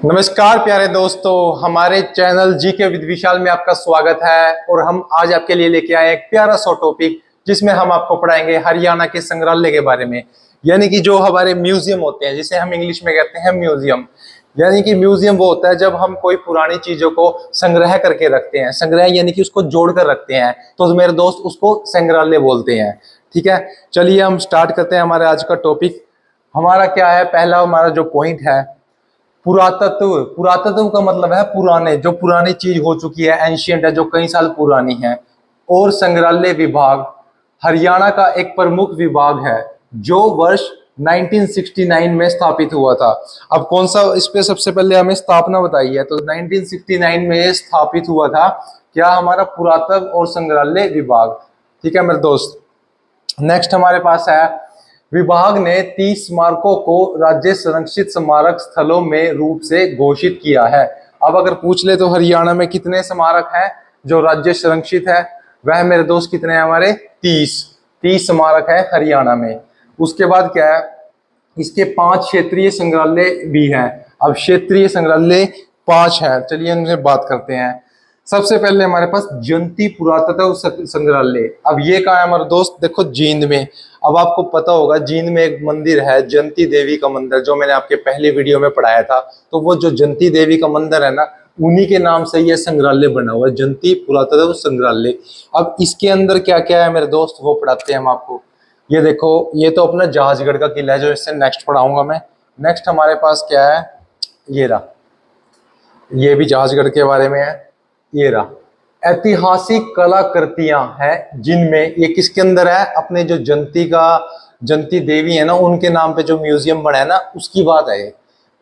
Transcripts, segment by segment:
नमस्कार प्यारे दोस्तों, हमारे चैनल जीके विद विशाल में आपका स्वागत है। और हम आज आपके लिए लेके आए एक प्यारा सा टॉपिक जिसमें हम आपको पढ़ाएंगे हरियाणा के संग्रहालय के बारे में। यानी कि जो हमारे म्यूजियम होते हैं, जिसे हम इंग्लिश में कहते हैं म्यूजियम। यानी कि म्यूजियम वो होता है जब हम कोई पुरानी चीजों को संग्रह करके रखते हैं। संग्रह यानी कि उसको जोड़ कर रखते हैं, तो मेरे दोस्त उसको संग्रहालय बोलते हैं। ठीक है, चलिए हम स्टार्ट करते हैं हमारे आज का टॉपिक। हमारा क्या है, पहला हमारा जो पॉइंट है, पुरातत्व। पुरातत्व का मतलब है पुराने, जो पुरानी चीज हो चुकी है, एंशियंट है, जो कई साल पुरानी है। और संग्रहालय विभाग हरियाणा का एक प्रमुख विभाग है जो वर्ष 1969 में स्थापित हुआ था। अब कौन सा, इस पे सबसे पहले हमें स्थापना बताई है, तो 1969 में ये स्थापित हुआ था क्या, हमारा पुरातत्व और संग्रहालय विभाग। ठीक है मेरे दोस्त। नेक्स्ट हमारे पास है, विभाग ने 30 स्मारकों को राज्य संरक्षित स्मारक स्थलों में रूप से घोषित किया है। अब अगर पूछ ले तो हरियाणा में कितने स्मारक हैं जो राज्य संरक्षित है, वह मेरे दोस्त कितने हैं हमारे, 30 स्मारक है हरियाणा में। उसके बाद क्या है, इसके 5 क्षेत्रीय संग्रहालय भी हैं। अब क्षेत्रीय संग्रहालय 5 है, चलिए इनसे बात करते हैं। सबसे पहले हमारे पास जयंती पुरातत्व संग्रहालय। अब ये कहाँ है हमारे दोस्त, देखो जींद में। अब आपको पता होगा जींद में एक मंदिर है जयंती देवी का मंदिर, जो मैंने आपके पहले वीडियो में पढ़ाया था। तो वो जो जयंती देवी का मंदिर है ना, उन्हीं के नाम से ये संग्रहालय बना हुआ है, जयंती पुरातत्व संग्रहालय। अब इसके अंदर क्या क्या है मेरे दोस्त, वो पढ़ाते हैं हम आपको। ये देखो, ये तो अपना जहाजगढ़ का किला है जो इससे नेक्स्ट पढ़ाऊंगा मैं। नेक्स्ट हमारे पास क्या है, ये रहा, ये भी जहाजगढ़ के बारे में है। ये रहा, ऐतिहासिक कलाकृतियां हैं जिनमें ये किसके अंदर है, अपने जो जयंती देवी है ना, उनके नाम पे जो म्यूजियम बना है ना, उसकी बात है ये।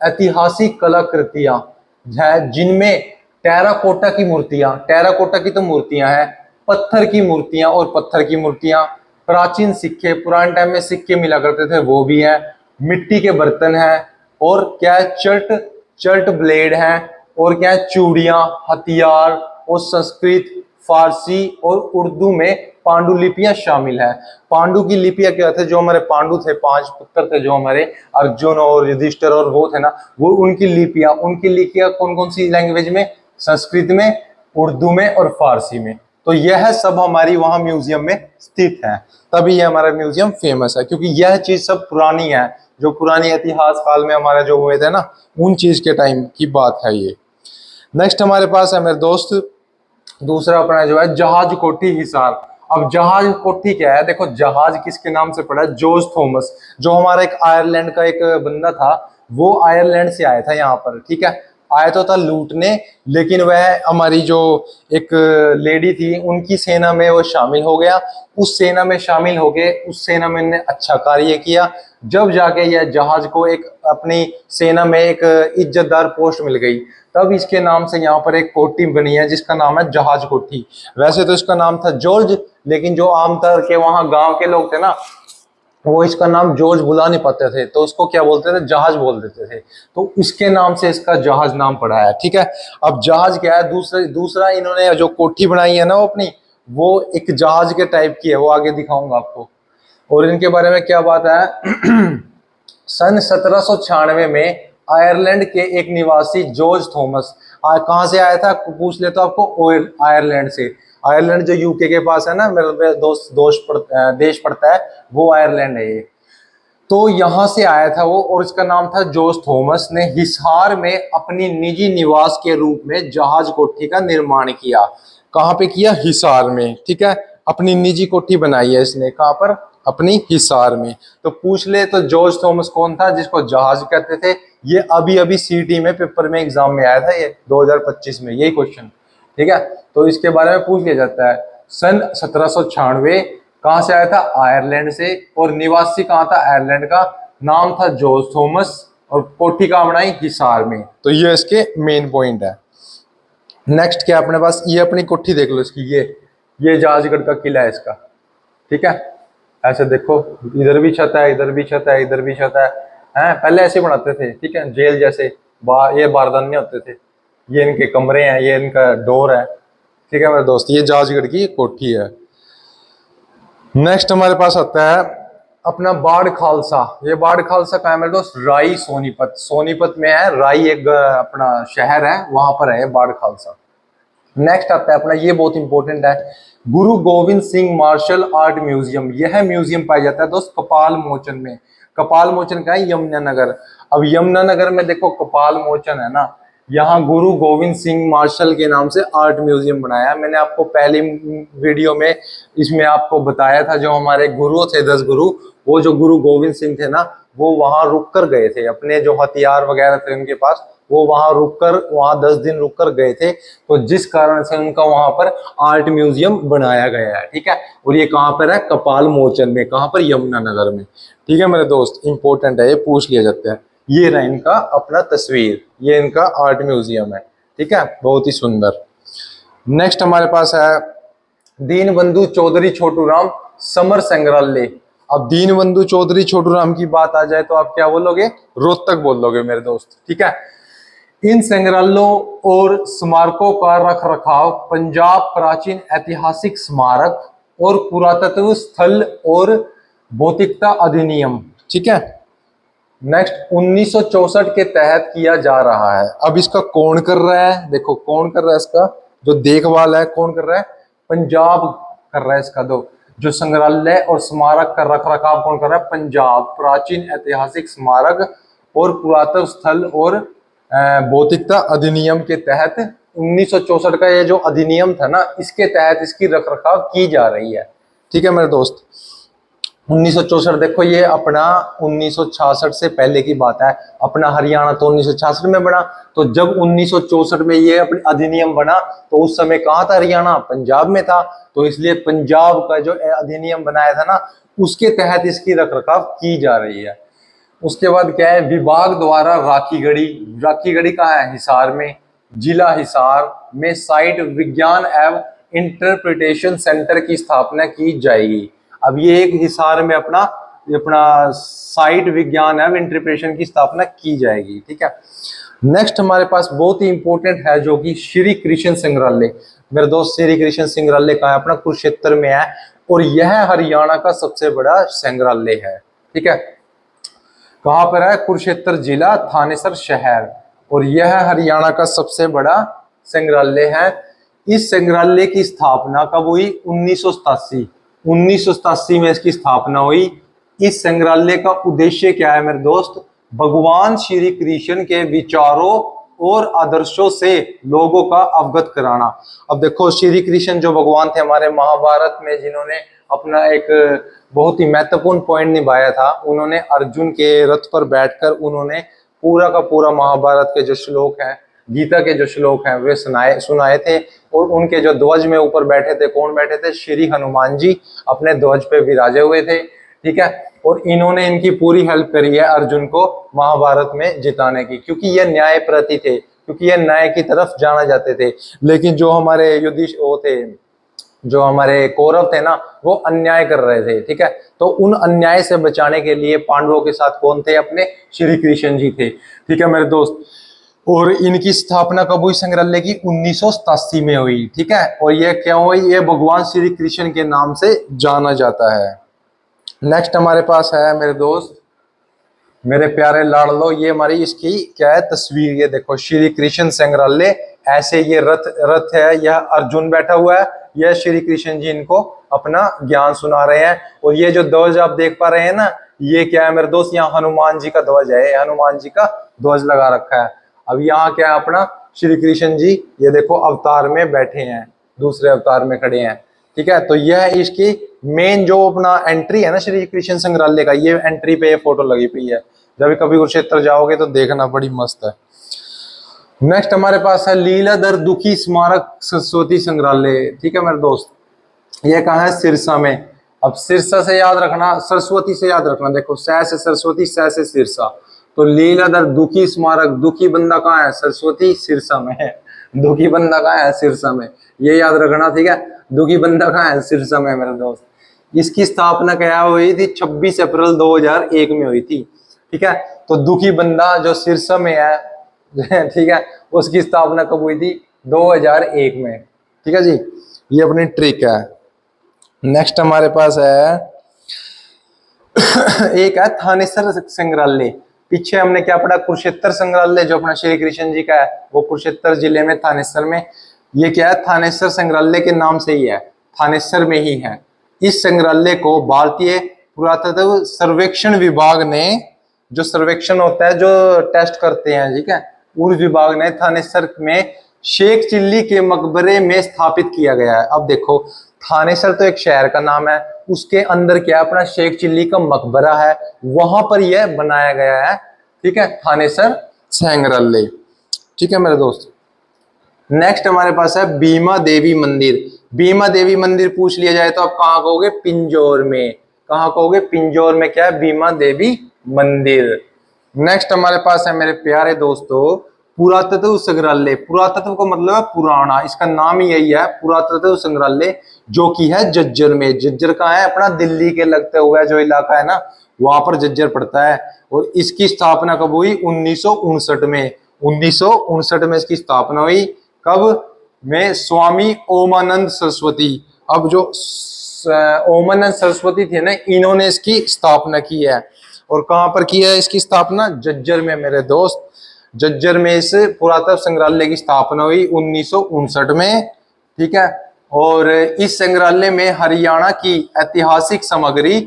ऐतिहासिक कलाकृतियां है जिनमें टेराकोटा की मूर्तियां, टेराकोटा की तो मूर्तियां हैं, पत्थर की मूर्तियां और पत्थर की मूर्तियां, प्राचीन सिक्के, पुराने टाइम में सिक्के मिला करते थे वो भी हैं, मिट्टी के बर्तन हैं, और क्या है, चर्ट चर्ट ब्लेड है, और क्या है, चूड़ियां, हथियार, और संस्कृत, फारसी और उर्दू में पांडुलिपियां शामिल है। पांडु की लिपियां क्या थे, जो हमारे पांडु थे, 5 पुत्र थे जो हमारे, अर्जुन और युधिष्ठिर और वो थे ना, वो उनकी लिपियां कौन कौन सी लैंग्वेज में, संस्कृत में, उर्दू में और फारसी में। तो यह सब हमारी वहां म्यूजियम में स्थित है, तभी यह हमारा म्यूजियम फेमस है, क्योंकि यह चीज सब पुरानी है, जो पुरानी इतिहास काल में हमारे जो हुए थे ना, उन चीज के टाइम की बात है ये। नेक्स्ट हमारे पास है मेरे दोस्त, दूसरा अपना जो है जहाज कोठी हिसार। अब जहाज कोठी क्या है, देखो जहाज किसके नाम से पड़ा है, जॉर्ज थॉमस, जो हमारा एक आयरलैंड का एक बंदा था, वो आयरलैंड से आया था यहाँ पर। ठीक है, आया तो था लूटने, लेकिन वह हमारी जो एक लेडी थी उनकी सेना में वो शामिल हो गया। उस सेना में शामिल हो गए, उस सेना में ने अच्छा कार्य किया, जब जाके यह जहाज को एक अपनी सेना में एक इज्जतदार पोस्ट मिल गई, तब इसके नाम से यहाँ पर एक कोठी बनी है जिसका नाम है जहाज कोठी। वैसे तो इसका नाम था जॉर्ज, लेकिन जो आमतौर के वहां गांव के लोग थे ना, वो इसका नाम जॉर्ज बुला नहीं पाते थे, तो उसको क्या बोलते थे, जहाज बोल देते थे। तो इसके नाम से इसका जहाज नाम पड़ा है। ठीक है, अब जहाज क्या है, दूसरा इन्होंने जो कोठी बनाई है ना वो अपनी, वो एक जहाज के टाइप की है, वो आगे दिखाऊंगा आपको। और इनके बारे में क्या बात है सन 1796 में आयरलैंड के एक निवासी जॉर्ज थॉमस, कहां से आया था पूछ ले तो आपको, आयरलैंड से। आयरलैंड जो यूके के पास है ना मेरे दोस्त, देश पड़ता है, वो आयरलैंड है ये। तो यहां से आया था वो, और इसका नाम था जॉर्ज थॉमस ने हिसार में अपनी निजी निवास के रूप में जहाज कोठी का निर्माण किया। कहां पे किया, हिसार में। ठीक है, अपनी निजी कोठी बनाई है इसने, कहां पर, अपनी हिसार में। तो पूछ ले तो जॉर्ज थॉमस कौन था जिसको जहाज कहते थे, ये अभी अभी सीटी में पेपर में एग्जाम में आया था, ये 2025 में यही क्वेश्चन। ठीक है, तो इसके बारे में पूछ लिया जाता है। सन 1796 कहां से आया था, आयरलैंड से, और निवासी कहां था, आयरलैंड का, नाम था जॉर्ज थॉमस, और कोठी कहां बनाई, हिसार में। तो ये इसके मेन पॉइंट है। नेक्स्ट क्या अपने पास, ये अपनी कोठी देख लो इसकी, ये जहाजगढ़ का किला है इसका। ठीक है, ऐसे देखो, इधर भी छत है, इधर भी छत है, इधर भी छत है, हैं पहले ऐसे बनाते थे। ठीक है, जेल जैसे, ये बारदाने होते थे, ये इनके कमरे हैं, ये इनका डोर है। ठीक है मेरे दोस्त, ये जहाजगढ़ की कोठी है। नेक्स्ट हमारे पास आता है अपना बाढ़ खालसा, ये बाढ़ खालसा कहाँ है मेरे दोस्त? राई सोनीपत, सोनीपत में है राई, एक अपना शहर है, वहां पर है बाढ़ खालसा। नेक्स्ट आता है अपना, ये बहुत इंपॉर्टेंट है, Guru Gobind Singh martial art museum. यह म्यूजियम पाया जाता है दोस्त कपाल मोचन में। कपाल मोचन का है यमुनानगर। अब यमुनानगर में देखो कपाल मोचन है ना, यहाँ गुरु गोविंद सिंह मार्शल के नाम से आर्ट म्यूजियम बनाया है। मैंने आपको पहली वीडियो में इसमें आपको बताया था, जो हमारे गुरु थे 10 गुरु, वो जो गुरु गोविंद सिंह थे ना, वो वहां रुक कर गए थे, अपने जो हथियार वगैरह थे उनके पास, वो वहां रुककर, वहां 10 दिन रुककर गए थे, तो जिस कारण से उनका वहां पर आर्ट म्यूजियम बनाया गया है। ठीक है, और ये कहां पर है? कपाल मोचन में। कहां पर? यमुनानगर में। ठीक है मेरे दोस्त, इंपॉर्टेंट है, ये पूछ लिया जाता है। ये रहा इनका अपना तस्वीर, ये इनका आर्ट म्यूजियम है। ठीक है, बहुत ही सुंदर। नेक्स्ट हमारे पास है दीनबंधु चौधरी छोटूराम समर संग्रहालय। अब दीनबंधु चौधरी छोटूराम की बात आ जाए तो आप क्या बोलोगे? रोहतक बोलोगे मेरे दोस्त। ठीक है, इन संग्रहालयों और स्मारकों का रख रखाव पंजाब प्राचीन ऐतिहासिक स्मारक और पुरातत्व स्थल और भौतिकता अधिनियम, ठीक है, नेक्स्ट 1964 के तहत किया जा रहा है। अब इसका कौन कर रहा है? देखो कौन कर रहा है इसका, जो देखभाल है कौन कर रहा है? पंजाब कर रहा है इसका। दो जो संग्रहालय और स्मारक का रख रखाव कौन कर रहा है? पंजाब प्राचीन ऐतिहासिक स्मारक और पुरातत्व स्थल और भौतिकता अधिनियम के तहत 1964 का ये जो अधिनियम था ना, इसके तहत इसकी रख रखाव की जा रही है। ठीक है मेरे दोस्त, 1964 देखो, ये अपना 1966 से पहले की बात है। अपना हरियाणा तो 1966 में बना, तो जब 1964 में ये अपने अधिनियम बना तो उस समय कहाँ था हरियाणा? पंजाब में था। तो इसलिए पंजाब का जो अधिनियम बनाया था ना, उसके तहत इसकी रख रखाव की जा रही है। उसके बाद क्या है? विभाग द्वारा राखी गढ़ी। राखी गढ़ी कहाँ है? हिसार में। जिला हिसार में साइट विज्ञान एवं इंटरप्रिटेशन सेंटर की स्थापना की जाएगी। अब ये एक हिसार में अपना अपना साइट विज्ञान एवं इंटरप्रिटेशन की स्थापना की जाएगी। ठीक है, नेक्स्ट हमारे पास बहुत ही इंपॉर्टेंट है, जो कि श्री कृष्ण संग्रहालय। मेरे दोस्त, श्री कृष्ण संग्रहालय कहाँ है? अपना कुरुक्षेत्र में है, और यह हरियाणा का सबसे बड़ा संग्रहालय है। ठीक है, कहां पर है? कुरुक्षेत्र जिला, थानेसर शहर, और यह हरियाणा का सबसे बड़ा संग्रहालय है। इस संग्रहालय की स्थापना कब हुई? 1987। 1987 में इसकी स्थापना हुई। इस संग्रहालय का उद्देश्य क्या है मेरे दोस्त? भगवान श्री कृष्ण के विचारों और आदर्शों से लोगों का अवगत कराना। अब देखो, श्री कृष्ण जो भगवान थे हमारे महाभारत में, जिन्होंने अपना एक बहुत ही महत्वपूर्ण पॉइंट निभाया था, उन्होंने अर्जुन के रथ पर बैठकर उन्होंने पूरा का पूरा महाभारत के जो श्लोक हैं, गीता के जो श्लोक हैं, वे सुनाए थे। और उनके जो ध्वज में ऊपर बैठे थे, कौन बैठे थे? श्री हनुमान जी अपने ध्वज पे विराजे हुए थे। ठीक है, और इन्होंने इनकी पूरी हेल्प करी है अर्जुन को महाभारत में जिताने की, क्योंकि ये न्याय प्रति थे, क्योंकि ये न्याय की तरफ जाना जाते थे। लेकिन जो हमारे युधिष्ठिर वो थे, जो हमारे कौरव थे ना, वो अन्याय कर रहे थे। ठीक है, तो उन अन्याय से बचाने के लिए पांडवों के साथ कौन थे? अपने श्री कृष्ण जी थे। ठीक है मेरे दोस्त, और इनकी स्थापना कब हुई संग्रहालय की? 1987 में हुई। ठीक है, और ये क्या हुई? ये भगवान श्री कृष्ण के नाम से जाना जाता है। नेक्स्ट हमारे पास है मेरे दोस्त, मेरे प्यारे लाडलो, ये हमारी इसकी क्या है? तस्वीर। ये देखो, श्री कृष्ण संग्रहालय। ऐसे ये रथ है, यह अर्जुन बैठा हुआ है, यह श्री कृष्ण जी इनको अपना ज्ञान सुना रहे हैं। और ये जो ध्वज आप देख पा रहे हैं ना, ये क्या है मेरे दोस्त? यहाँ हनुमान जी का ध्वज है, हनुमान जी का ध्वज लगा रखा है। अब यहाँ क्या है? अपना श्री कृष्ण जी, ये देखो अवतार में बैठे हैं, दूसरे अवतार में खड़े हैं। ठीक है, तो यह इसकी मेन जो अपना एंट्री है ना श्री कृष्ण संग्रहालय का, ये एंट्री पे ये फोटो लगी हुई है। जब कभी कुरुक्षेत्र जाओगे तो देखना, बड़ी मस्त है। नेक्स्ट हमारे पास है लीलाधर दुखी स्मारक सरस्वती संग्रहालय। ठीक है मेरे दोस्त, ये कहाँ है? सिरसा में। अब सिरसा से याद रखना, सरस्वती से याद रखना। देखो, सै से सरस्वती, सै से सिरसा। तो लीलाधर दुखी स्मारक, दुखी बंदा कहाँ है? सरस्वती, सिरसा में है। दुखी बंदा कहाँ है? सिरसा में, ये याद रखना। ठीक है, दुखी बंदा कहाँ है? सिरसा में मेरे दोस्त। इसकी स्थापना क्या हुई थी? 26 अप्रैल 2001 में हुई थी। ठीक है, तो दुखी बंदा जो सिरसा में है ठीक है, उसकी स्थापना कब हुई थी? 2001 में। ठीक है जी, ये अपनी ट्रिक है। नेक्स्ट हमारे पास है एक है थानेसर संग्रहालय। पीछे हमने क्या पढ़ा, कुरुक्षेत्र संग्रहालय जो अपना श्री कृष्ण जी का है, वो कुरुक्षेत्र जिले में थानेसर में। ये क्या है, थानेसर संग्रहालय के नाम से ही है, थानेसर में ही है। इस संग्रहालय को भारतीय पुरातत्व सर्वेक्षण विभाग ने, जो सर्वेक्षण होता है, जो टेस्ट करते हैं, ठीक है, उस विभाग ने थानेसर में शेख चिल्ली के मकबरे में स्थापित किया गया है। अब देखो, थानेसर तो एक शहर का नाम है, उसके अंदर क्या अपना शेख चिल्ली का मकबरा है, वहां पर यह बनाया गया है, ठीक है, थानेसर संग्रहालय। ठीक है मेरे दोस्त। नेक्स्ट हमारे पास है भीमा देवी मंदिर। भीमा देवी मंदिर पूछ लिया जाए तो आप कहाँ कहोगे, पिंजौर में। कहाँ कहोगे, पिंजौर में क्या है, भीमा देवी मंदिर। नेक्स्ट हमारे पास है मेरे प्यारे दोस्तों पुरातत्व संग्रहालय। पुरातत्व का मतलब है पुराना, इसका नाम ही यही है, पुरातत्व संग्रहालय, जो कि है झज्जर में। झज्जर कहाँ है, अपना दिल्ली के लगते हुए जो इलाका है ना, वहां पर झज्जर पड़ता है। और इसकी स्थापना कब हुई, 1959 में। 1959 में इसकी स्थापना हुई। कब में, स्वामी ओमानंद सरस्वती। अब जो ओमानंद सरस्वती थे ना, इन्होंने इसकी स्थापना की है। और कहां पर की है इसकी स्थापना, झज्जर में मेरे दोस्त। झज्जर में इस पुरातत्व संग्रहालय की स्थापना हुई 1959 में। ठीक है। और इस संग्रहालय में हरियाणा की ऐतिहासिक सामग्री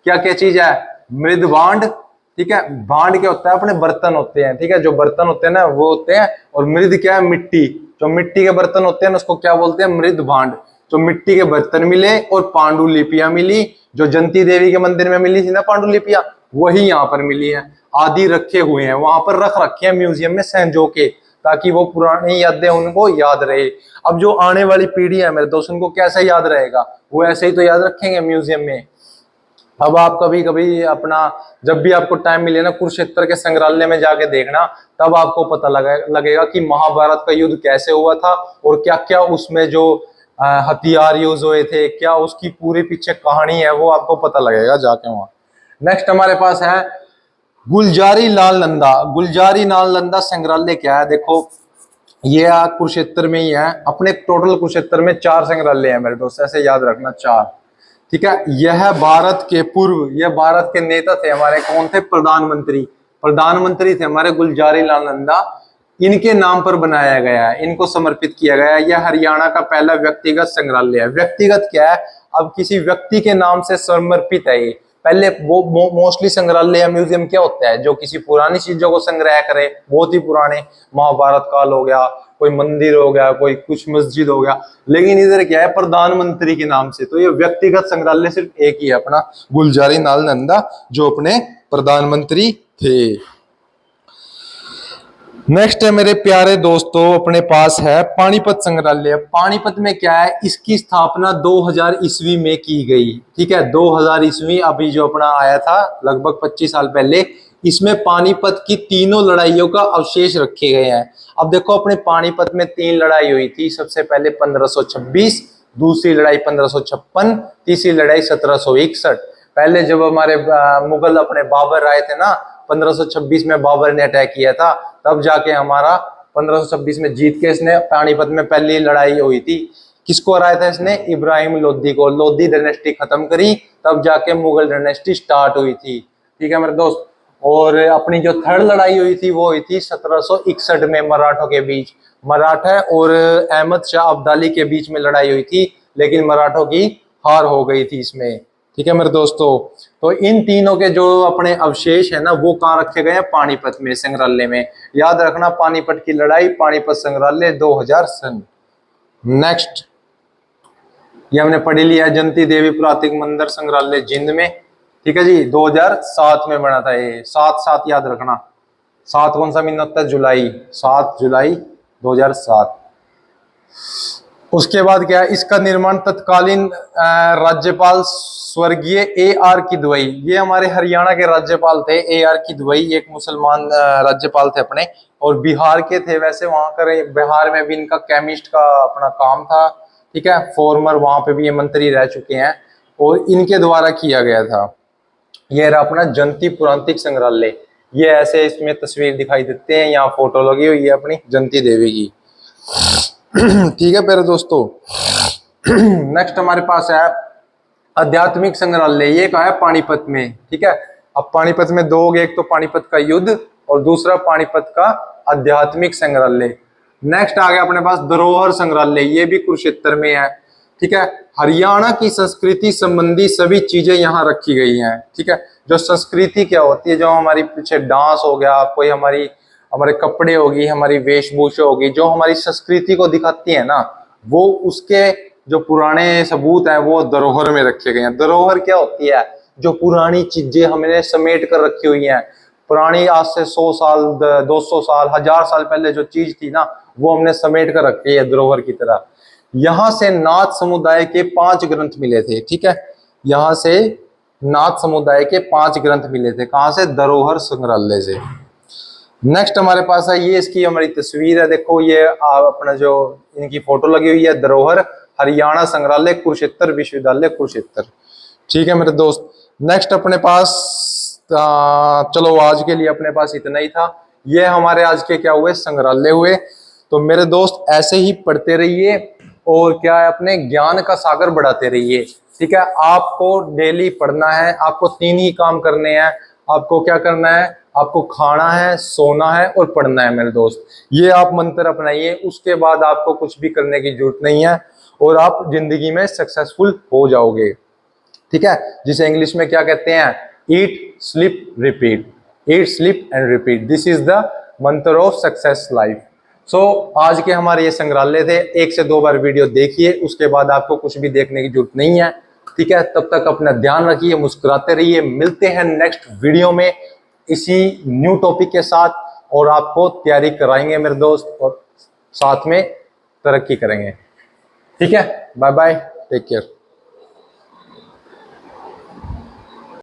क्या क्या चीज है, मृद भांड। ठीक है, भांड क्या होता है, अपने बर्तन होते हैं। ठीक है, जो बर्तन होते हैं ना वो होते हैं। और मृद क्या है, मिट्टी। जो मिट्टी के बर्तन होते हैं ना उसको क्या बोलते हैं, मृद भांड। तो मिट्टी के बर्तन मिले और पांडुलिपियां मिली, जो जंती देवी के मंदिर में मिली थी ना पांडुलिपियां, वही यहाँ पर मिली है। आदि रखे हुए हैं, वहां पर रख रखे हैं म्यूजियम में संजो के, ताकि वो पुरानी यादें उनको याद रहे। अब जो आने वाली पीढ़ी है मेरे दोस्त, उनको कैसे याद रहेगा, वो ऐसे ही तो याद रखेंगे म्यूजियम में। अब आप कभी कभी अपना, जब भी आपको टाइम मिले ना, कुरुक्षेत्र के संग्रहालय में जाके देखना, तब आपको पता लगेगा कि महाभारत का युद्ध कैसे हुआ था और क्या क्या उसमें जो हथियार यूज हुए थे, क्या उसकी पूरी पीछे कहानी है, वो आपको पता लगेगा जाके वहां। नेक्स्ट हमारे पास है गुलजारी लाल नंदा। गुलजारी लाल नंदा संग्रहालय क्या है, देखो ये कुरुक्षेत्र में ही है। अपने टोटल कुरुक्षेत्र में 4 संग्रहालय है मेरे दोस्त, ऐसे याद रखना 4। ठीक है, यह भारत के पूर्व, यह भारत के नेता थे हमारे, कौन थे, प्रधानमंत्री। प्रधानमंत्री थे हमारे गुलजारी लाल नंदा, इनके नाम पर बनाया गया है, इनको समर्पित किया गया है। यह हरियाणा का पहला व्यक्तिगत संग्रहालय है। व्यक्तिगत क्या है, अब किसी व्यक्ति के नाम से समर्पित है ये। पहले वो मोस्टली संग्रहालय या म्यूजियम क्या होता है, जो किसी पुरानी चीजों को संग्रह करे, बहुत ही पुराने, महाभारत काल हो गया, कोई मंदिर हो गया, कोई कुछ मस्जिद हो गया। लेकिन इधर क्या है, प्रधानमंत्री के नाम से, तो ये व्यक्तिगत संग्रहालय सिर्फ एक ही है, अपना गुलजारी लाल नंदा, जो अपने प्रधानमंत्री थे। नेक्स्ट है मेरे प्यारे दोस्तों, अपने पास है पानीपत संग्रहालय। पानीपत में क्या है, इसकी स्थापना 2000 ईस्वी में की गई। ठीक है, 2000 ईस्वी, अभी जो अपना आया था लगभग 25 साल पहले। इसमें पानीपत की तीनों लड़ाइयों का अवशेष रखे गए हैं। अब देखो, अपने पानीपत में 3 लड़ाई हुई थी। सबसे पहले 1526, दूसरी लड़ाई 1556, तीसरी लड़ाई 1761। पहले जब हमारे मुगल अपने बाबर आए थे ना, 1526 में बाबर ने अटैक किया था, तब जाके हमारा 1526 में जीत के इसने पानीपत में पहली लड़ाई हुई थी। किसको हराया था इसने, इब्राहिम लोधी को। लोधी डायनेस्टी खत्म करी, तब जाके मुगल डायनेस्टी स्टार्ट हुई थी। ठीक है मेरे दोस्त। और अपनी जो थर्ड लड़ाई हुई थी वो हुई थी 1761 में मराठों के बीच। मराठा और अहमद शाह अब्दाली के बीच में लड़ाई हुई थी, लेकिन मराठों की हार हो गई थी इसमें। ठीक है मेरे दोस्तों, तो इन तीनों के जो अपने अवशेष है ना, वो कहाँ रखे गए हैं, पानीपत में संग्रहालय में। याद रखना, पानीपत की लड़ाई, पानीपत संग्रहालय 2000 सन। नेक्स्ट ये हमने पढ़ी लिया है, जंती देवी पुरातत्व मंदिर संग्रहालय जिंद में। ठीक है जी, 2007 में बना था ये। 7 याद रखना। 7 कौन सा महीना होता है, जुलाई। 7 जुलाई 2007। उसके बाद क्या है, इसका निर्माण तत्कालीन राज्यपाल स्वर्गीय AR किदवई, ये हमारे हरियाणा के राज्यपाल थे। AR किदवई एक मुसलमान राज्यपाल थे अपने, और बिहार के थे वैसे। वहां कर बिहार में भी इनका केमिस्ट का अपना काम था। ठीक है, फॉर्मर वहां पे भी ये मंत्री रह चुके हैं, और इनके द्वारा किया गया था। ये रहा अपना जंती पुरांतिक संग्रहालय। ये ऐसे इसमें तस्वीर दिखाई देते हैं, यहाँ फोटो लगी हुई है अपनी जंती देवी की। ठीक है प्यारे दोस्तों। नेक्स्ट हमारे पास है आध्यात्मिक संग्रहालय ये कहाँ है? पानीपत में। ठीक है, अब पानीपत में दो हो गए, एक तो पानीपत का युद्ध और दूसरा पानीपत का आध्यात्मिक संग्रहालय। नेक्स्ट आ गया अपने पास धरोहर संग्रहालय, ये भी कुरुक्षेत्र में है। ठीक है, हरियाणा की संस्कृति संबंधी सभी चीजें यहाँ रखी गई हैं। ठीक है, जो संस्कृति क्या होती है, जो हमारी पीछे डांस हो गया, कोई हमारे कपड़े होगी, हमारी वेशभूषा होगी, जो हमारी संस्कृति को दिखाती है ना, वो उसके जो पुराने सबूत हैं वो धरोहर में रखे गए हैं। धरोहर क्या होती है? जो पुरानी चीजें हमने समेट कर रखी हुई हैं, पुरानी आज से 100 साल 200 साल 1000 साल पहले जो चीज थी ना, वो हमने समेट कर रखी है धरोहर की तरह। यहाँ से नाथ समुदाय के 5 ग्रंथ मिले थे। ठीक है, यहाँ से नाथ समुदाय के 5 ग्रंथ मिले थे। कहाँ से? धरोहर संग्रहालय से। नेक्स्ट हमारे पास है ये, इसकी हमारी तस्वीर है, देखो ये अपना जो इनकी फोटो लगी हुई है, धरोहर हरियाणा संग्रहालय कुरुक्षेत्र विश्वविद्यालय कुरुक्षेत्र। ठीक है मेरे दोस्त, नेक्स्ट अपने पास चलो आज के लिए अपने पास इतना ही था। ये हमारे आज के क्या हुए? संग्रहालय हुए। तो मेरे दोस्त ऐसे ही पढ़ते रहिए और क्या है, अपने ज्ञान का सागर बढ़ाते रहिए। ठीक है, आपको डेली पढ़ना है, आपको 3 ही काम करने हैं। आपको क्या करना है? आपको खाना है, सोना है और पढ़ना है मेरे दोस्त। ये आप मंत्र अपनाइए, उसके बाद आपको कुछ भी करने की जरूरत नहीं है और आप जिंदगी में सक्सेसफुल हो जाओगे। ठीक है, जिसे इंग्लिश में क्या कहते हैं? Eat sleep repeat, eat sleep and repeat, this is the मंत्र ऑफ सक्सेस लाइफ। सो आज के हमारे ये संग्रहालय थे, 1 से 2 बार वीडियो देखिए, उसके बाद आपको कुछ भी देखने की जरूरत नहीं है। ठीक है, तब तक अपना ध्यान रखिए, मुस्कुराते रहिए। मिलते हैं नेक्स्ट वीडियो में इसी न्यू टॉपिक के साथ, और आपको तैयारी कराएंगे मेरे दोस्त, और साथ में तरक्की करेंगे। ठीक है, बाय बाय, टेक केयर।